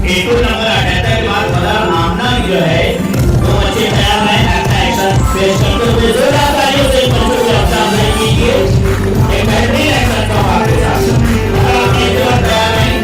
हेतु नंबर 78 के बाद मदर आमना जो है वो बच्चे तैयार हैं अपना एक्शन पेश करते हुए जोरदार तालियों से बच्चों को अभिनंदन कीजिए। एक बेहतरीन एक्शन का आपके साथ अगर आप एक बार तैयार हैं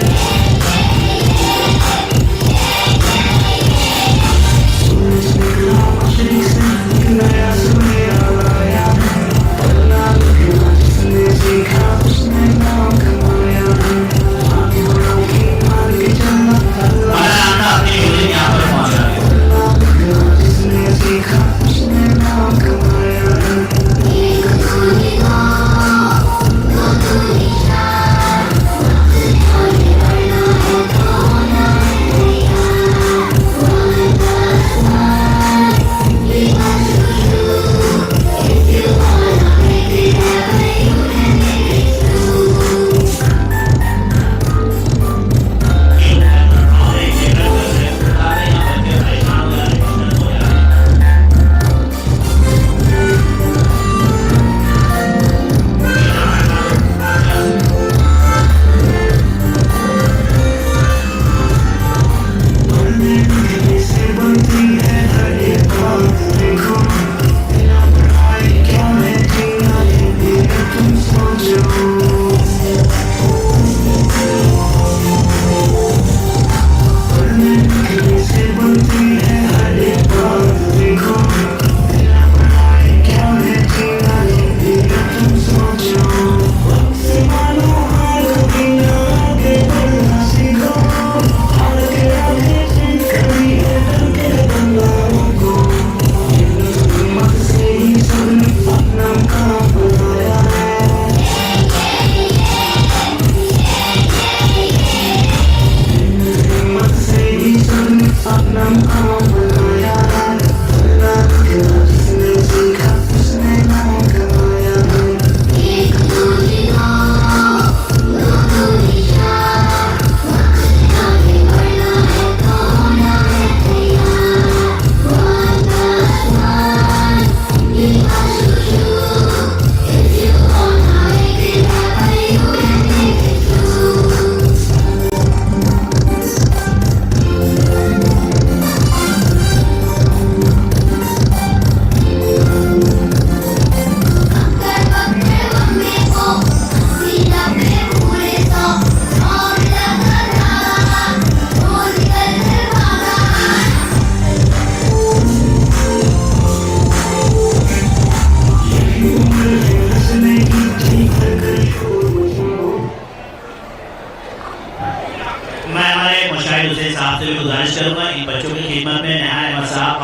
गुजारिश करूंगा इन बच्चों की खिदमत में नहाय साहब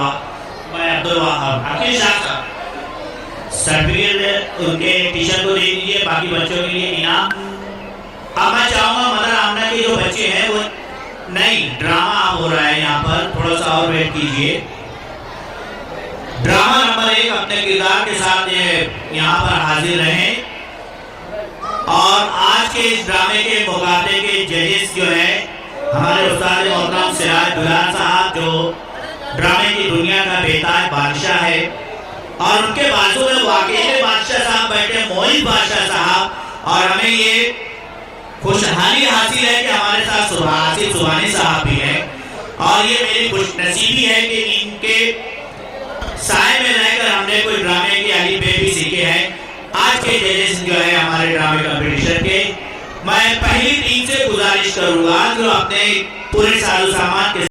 मैं अब्दुल वहाब अकील साहब सर्टिफिकेट उनके टीचर को दे दीजिए, बाकी बच्चों के लिए इनाम। अब मैं चाहूंगा मदर आमना के जो बच्चे हैं वो नहीं ड्रामा हो रहा है यहाँ पर, थोड़ा सा और वेट कीजिए। ड्रामा नंबर 1 अपने किरदार के साथ यहाँ पर हाजिर रहे और आज के इस ड्रामे के मुकाबले के जजेस जो है हमारे उस्ताद मोहतरम सिराज दुलार साहब जो ड्रामे की दुनिया का बेताज बादशाह है और उनके बाजू में वाकई में बादशाह साहब बैठे मोहित बादशाह साहब, और हमें ये खुशहाली हासिल है कि हमारे साथ आसिफ सुभानी साहब भी हैं और ये मेरी खुशनसीबी है कि इनके साए में रहकर हमने कोई ड्रामे की अली पे भी सीखे हैं। आज के जजेस जो है हमारे ड्रामे कंपटीशन के, मैं पहली टीम से गुजारिश करूंगा जो अपने पूरे साजो सामान के